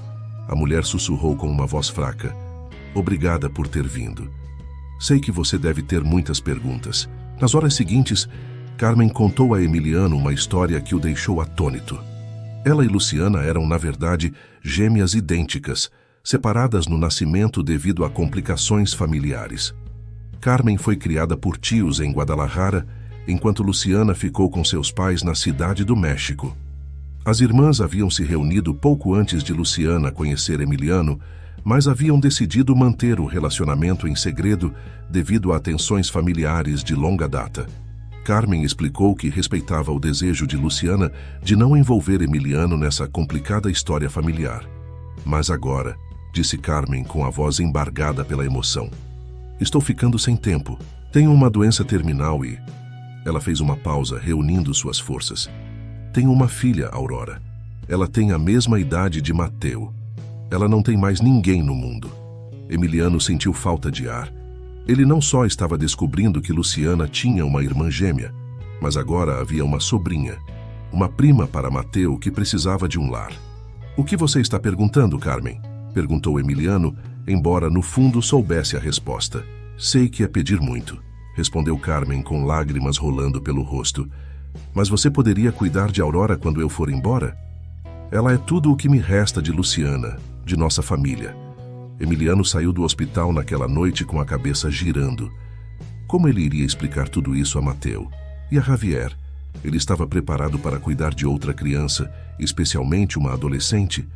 a mulher sussurrou com uma voz fraca. "Obrigada por ter vindo. Sei que você deve ter muitas perguntas." Nas horas seguintes, Carmen contou a Emiliano uma história que o deixou atônito. Ela e Luciana eram, na verdade, gêmeas idênticas, separadas no nascimento devido a complicações familiares. Carmen foi criada por tios em Guadalajara, enquanto Luciana ficou com seus pais na Cidade do México. As irmãs haviam se reunido pouco antes de Luciana conhecer Emiliano, mas haviam decidido manter o relacionamento em segredo devido a tensões familiares de longa data. Carmen explicou que respeitava o desejo de Luciana de não envolver Emiliano nessa complicada história familiar. "Mas agora", disse Carmen com a voz embargada pela emoção, "estou ficando sem tempo. Tenho uma doença terminal e..." Ela fez uma pausa, reunindo suas forças. "Tenho uma filha, Aurora. Ela tem a mesma idade de Mateu. Ela não tem mais ninguém no mundo." Emiliano sentiu falta de ar. Ele não só estava descobrindo que Luciana tinha uma irmã gêmea, mas agora havia uma sobrinha, uma prima para Mateu que precisava de um lar. "O que você está perguntando, Carmen?" perguntou Emiliano, embora no fundo soubesse a resposta. "Sei que é pedir muito", respondeu Carmen com lágrimas rolando pelo rosto. "Mas você poderia cuidar de Aurora quando eu for embora? Ela é tudo o que me resta de Luciana, de nossa família." Emiliano saiu do hospital naquela noite com a cabeça girando. Como ele iria explicar tudo isso a Mateu? E a Javier? Ele estava preparado para cuidar de outra criança, especialmente uma adolescente.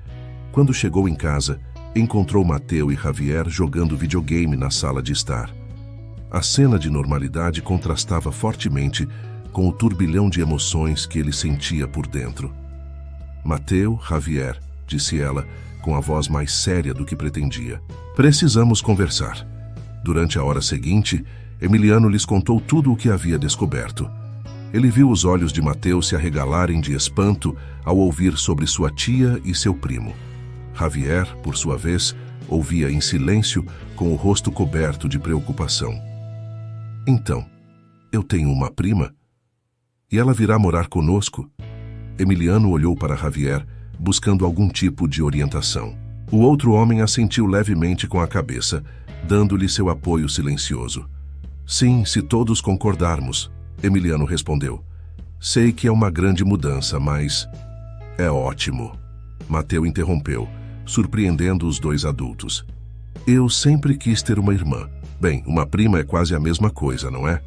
Quando chegou em casa, encontrou Mateu e Javier jogando videogame na sala de estar. A cena de normalidade contrastava fortemente com o turbilhão de emoções que ele sentia por dentro. Mateu, Javier, disse ela, com a voz mais séria do que pretendia. Precisamos conversar. Durante a hora seguinte, Emiliano lhes contou tudo o que havia descoberto. Ele viu os olhos de Mateu se arregalarem de espanto ao ouvir sobre sua tia e seu primo. Javier, por sua vez, ouvia em silêncio, com o rosto coberto de preocupação. Então, eu tenho uma prima? E ela virá morar conosco? Emiliano olhou para Javier, buscando algum tipo de orientação. O outro homem assentiu levemente com a cabeça, dando-lhe seu apoio silencioso. Sim, se todos concordarmos, Emiliano respondeu. Sei que é uma grande mudança, mas... É ótimo. Mateu interrompeu, surpreendendo os dois adultos. Eu sempre quis ter uma irmã. Bem, uma prima é quase a mesma coisa, não é?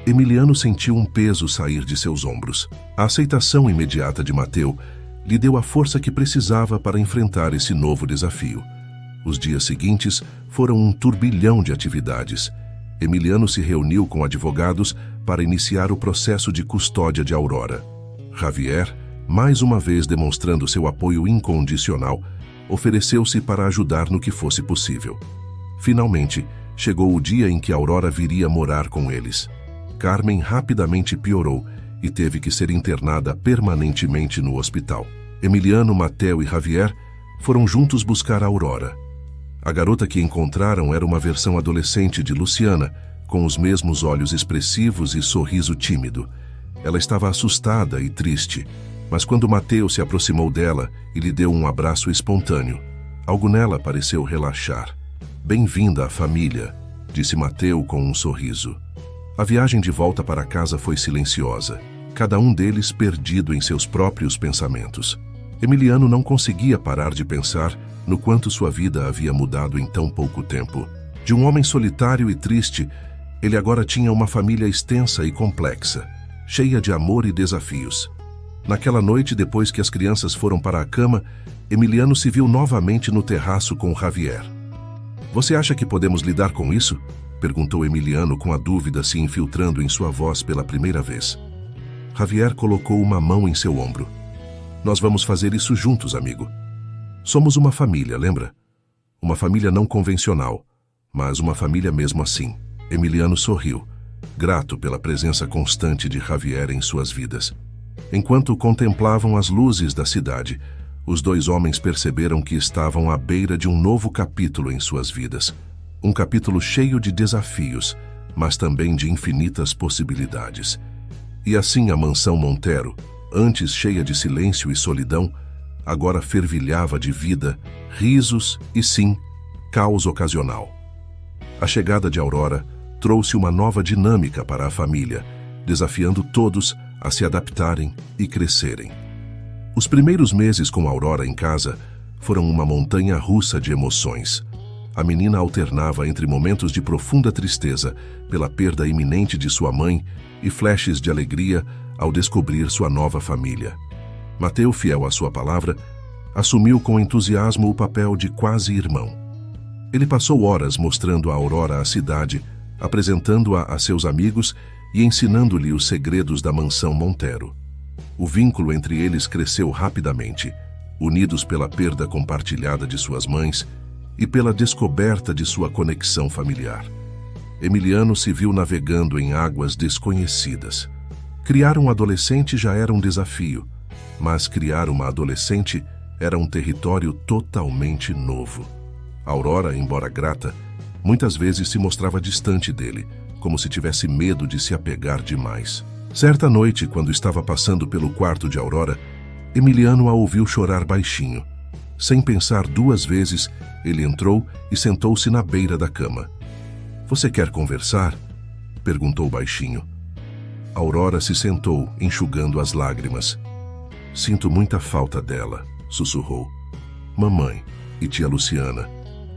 Emiliano sentiu um peso sair de seus ombros. A aceitação imediata de Mateu lhe deu a força que precisava para enfrentar esse novo desafio. Os dias seguintes foram um turbilhão de atividades. Emiliano se reuniu com advogados para iniciar o processo de custódia de Aurora. Javier, mais uma vez demonstrando seu apoio incondicional, ofereceu-se para ajudar no que fosse possível. Finalmente, chegou o dia em que Aurora viria morar com eles. Carmen rapidamente piorou e teve que ser internada permanentemente no hospital. Emiliano, Mateu e Javier foram juntos buscar a Aurora. A garota que encontraram era uma versão adolescente de Luciana, com os mesmos olhos expressivos e sorriso tímido. Ela estava assustada e triste, mas quando Mateu se aproximou dela e lhe deu um abraço espontâneo, algo nela pareceu relaxar. Bem-vinda à família, disse Mateu com um sorriso. A viagem de volta para casa foi silenciosa, cada um deles perdido em seus próprios pensamentos. Emiliano não conseguia parar de pensar no quanto sua vida havia mudado em tão pouco tempo. De um homem solitário e triste, ele agora tinha uma família extensa e complexa, cheia de amor e desafios. Naquela noite, depois que as crianças foram para a cama, Emiliano se viu novamente no terraço com Javier. Você acha que podemos lidar com isso? Perguntou Emiliano com a dúvida se infiltrando em sua voz pela primeira vez. Javier colocou uma mão em seu ombro. Nós vamos fazer isso juntos, amigo. Somos uma família, lembra? Uma família não convencional, mas uma família mesmo assim. Emiliano sorriu, grato pela presença constante de Javier em suas vidas. Enquanto contemplavam as luzes da cidade, os dois homens perceberam que estavam à beira de um novo capítulo em suas vidas. Um capítulo cheio de desafios, mas também de infinitas possibilidades. E assim a mansão Montero, antes cheia de silêncio e solidão, agora fervilhava de vida, risos e, sim, caos ocasional. A chegada de Aurora trouxe uma nova dinâmica para a família, desafiando todos a se adaptarem e crescerem. Os primeiros meses com Aurora em casa foram uma montanha-russa de emoções. A menina alternava entre momentos de profunda tristeza pela perda iminente de sua mãe e flashes de alegria ao descobrir sua nova família. Mateu, fiel à sua palavra, assumiu com entusiasmo o papel de quase irmão. Ele passou horas mostrando a Aurora a cidade, apresentando-a a seus amigos e ensinando-lhe os segredos da mansão Montero. O vínculo entre eles cresceu rapidamente, unidos pela perda compartilhada de suas mães e pela descoberta de sua conexão familiar. Emiliano se viu navegando em águas desconhecidas. Criar um adolescente já era um desafio, mas criar uma adolescente era um território totalmente novo. Aurora, embora grata, muitas vezes se mostrava distante dele, como se tivesse medo de se apegar demais. Certa noite, quando estava passando pelo quarto de Aurora, Emiliano a ouviu chorar baixinho. Sem pensar duas vezes, ele entrou e sentou-se na beira da cama. Você quer conversar? Perguntou baixinho. Aurora se sentou, enxugando as lágrimas. Sinto muita falta dela, sussurrou. Mamãe e tia Luciana,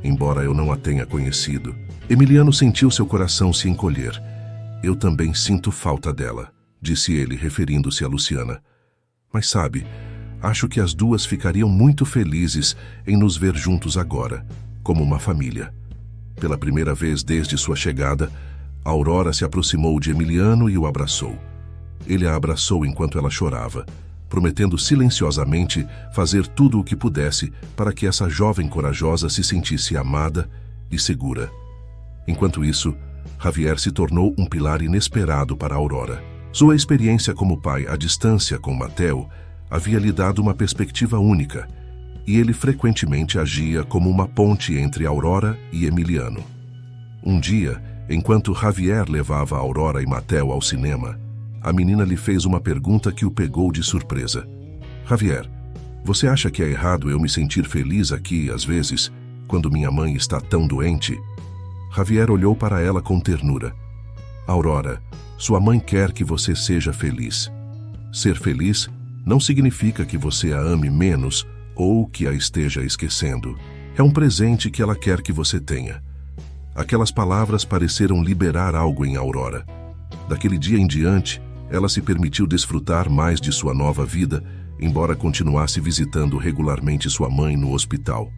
embora eu não a tenha conhecido. Emiliano sentiu seu coração se encolher. Eu também sinto falta dela, disse ele, referindo-se a Luciana. Mas sabe, acho que as duas ficariam muito felizes em nos ver juntos agora, como uma família. Pela primeira vez desde sua chegada, Aurora se aproximou de Emiliano e o abraçou. Ele a abraçou enquanto ela chorava, prometendo silenciosamente fazer tudo o que pudesse para que essa jovem corajosa se sentisse amada e segura. Enquanto isso, Javier se tornou um pilar inesperado para Aurora. Sua experiência como pai à distância com Mateo havia lhe dado uma perspectiva única, e ele frequentemente agia como uma ponte entre Aurora e Emiliano. Um dia, enquanto Javier levava Aurora e Mateo ao cinema, a menina lhe fez uma pergunta que o pegou de surpresa. Javier, você acha que é errado eu me sentir feliz aqui, às vezes, quando minha mãe está tão doente? Javier olhou para ela com ternura. Aurora, sua mãe quer que você seja feliz. Ser feliz não significa que você a ame menos ou que a esteja esquecendo. É um presente que ela quer que você tenha. Aquelas palavras pareceram liberar algo em Aurora. Daquele dia em diante, ela se permitiu desfrutar mais de sua nova vida, embora continuasse visitando regularmente sua mãe no hospital.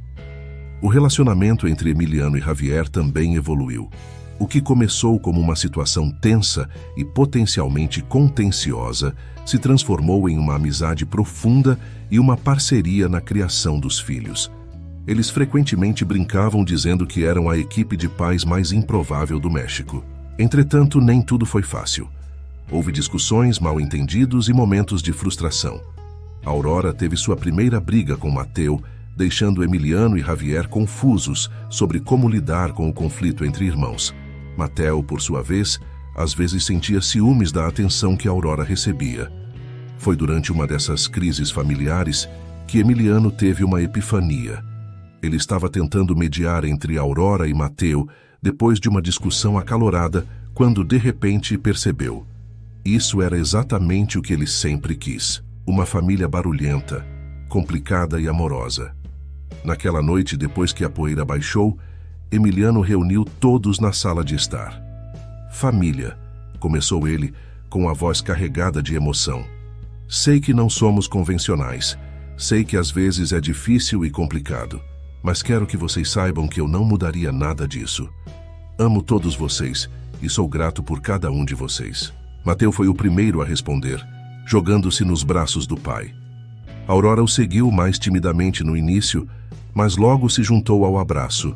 O relacionamento entre Emiliano e Javier também evoluiu. O que começou como uma situação tensa e potencialmente contenciosa se transformou em uma amizade profunda e uma parceria na criação dos filhos. Eles frequentemente brincavam dizendo que eram a equipe de pais mais improvável do México. Entretanto, nem tudo foi fácil. Houve discussões, mal-entendidos e momentos de frustração. Aurora teve sua primeira briga com Mateo, deixando Emiliano e Javier confusos sobre como lidar com o conflito entre irmãos. Mateo, por sua vez, às vezes sentia ciúmes da atenção que Aurora recebia. Foi durante uma dessas crises familiares que Emiliano teve uma epifania. Ele estava tentando mediar entre Aurora e Mateo depois de uma discussão acalorada, quando de repente percebeu. Isso era exatamente o que ele sempre quis. Uma família barulhenta, complicada e amorosa. Naquela noite, depois que a poeira baixou, Emiliano reuniu todos na sala de estar. Família, começou ele, com a voz carregada de emoção. Sei que não somos convencionais. Sei que às vezes é difícil e complicado. Mas quero que vocês saibam que eu não mudaria nada disso. Amo todos vocês e sou grato por cada um de vocês. Mateo foi o primeiro a responder, jogando-se nos braços do pai. Aurora o seguiu mais timidamente no início, mas logo se juntou ao abraço.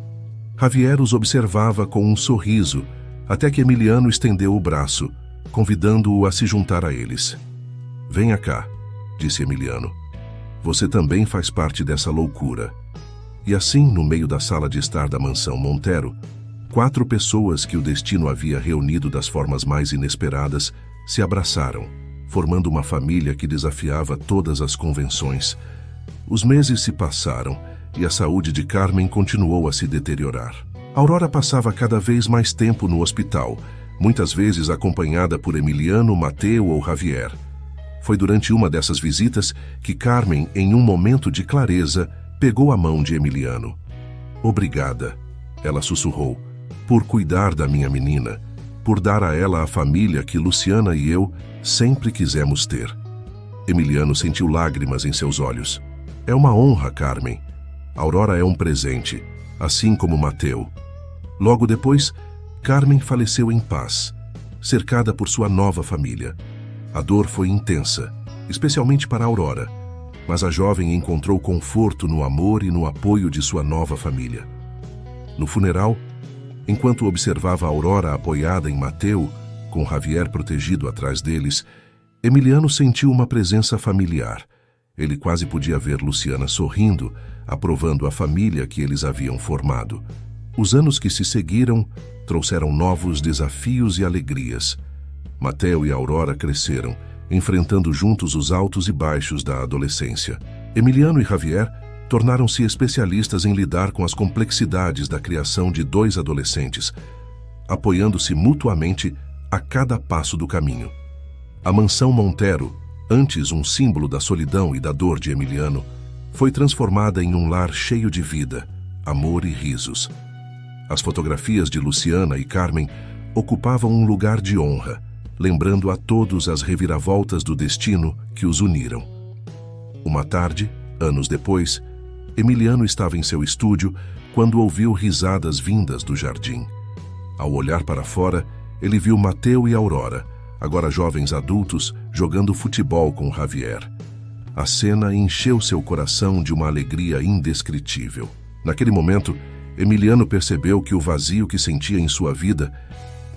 Javier os observava com um sorriso, até que Emiliano estendeu o braço, convidando-o a se juntar a eles. Venha cá, disse Emiliano. Você também faz parte dessa loucura. E assim, no meio da sala de estar da mansão Montero, 4 pessoas que o destino havia reunido das formas mais inesperadas se abraçaram, formando uma família que desafiava todas as convenções. Os meses se passaram e a saúde de Carmen continuou a se deteriorar. Aurora passava cada vez mais tempo no hospital, muitas vezes acompanhada por Emiliano, Mateo ou Javier. Foi durante uma dessas visitas que Carmen, em um momento de clareza, pegou a mão de Emiliano. Obrigada, ela sussurrou, por cuidar da minha menina, por dar a ela a família que Luciana e eu sempre quisemos ter. Emiliano sentiu lágrimas em seus olhos. É uma honra, Carmen. Aurora é um presente, assim como Mateo. Logo depois, Carmen faleceu em paz, cercada por sua nova família. A dor foi intensa, especialmente para Aurora, mas a jovem encontrou conforto no amor e no apoio de sua nova família. No funeral, enquanto observava Aurora apoiada em Mateo, com Javier protegido atrás deles, Emiliano sentiu uma presença familiar. Ele quase podia ver Luciana sorrindo, aprovando a família que eles haviam formado. Os anos que se seguiram trouxeram novos desafios e alegrias. Mateo e Aurora cresceram, enfrentando juntos os altos e baixos da adolescência. Emiliano e Javier tornaram-se especialistas em lidar com as complexidades da criação de 2 adolescentes, apoiando-se mutuamente a cada passo do caminho. A mansão Montero, antes um símbolo da solidão e da dor de Emiliano, foi transformada em um lar cheio de vida, amor e risos. As fotografias de Luciana e Carmen ocupavam um lugar de honra, lembrando a todos as reviravoltas do destino que os uniram. Uma tarde, anos depois, Emiliano estava em seu estúdio quando ouviu risadas vindas do jardim. Ao olhar para fora, ele viu Mateu e Aurora, agora jovens adultos, jogando futebol com Javier. A cena encheu seu coração de uma alegria indescritível. Naquele momento, Emiliano percebeu que o vazio que sentia em sua vida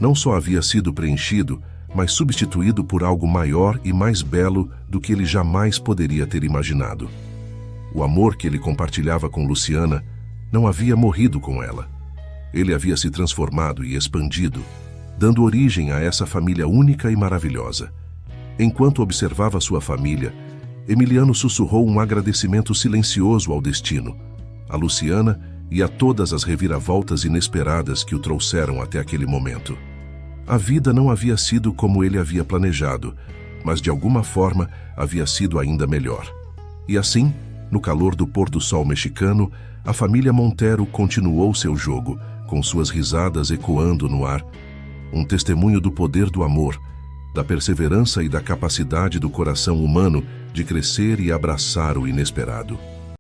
não só havia sido preenchido, mas substituído por algo maior e mais belo do que ele jamais poderia ter imaginado. O amor que ele compartilhava com Luciana não havia morrido com ela. Ele havia se transformado e expandido, dando origem a essa família única e maravilhosa. Enquanto observava sua família, Emiliano sussurrou um agradecimento silencioso ao destino, a Luciana e a todas as reviravoltas inesperadas que o trouxeram até aquele momento. A vida não havia sido como ele havia planejado, mas de alguma forma havia sido ainda melhor. E assim, no calor do pôr-do-sol mexicano, a família Montero continuou seu jogo, com suas risadas ecoando no ar, um testemunho do poder do amor, da perseverança e da capacidade do coração humano de crescer e abraçar o inesperado.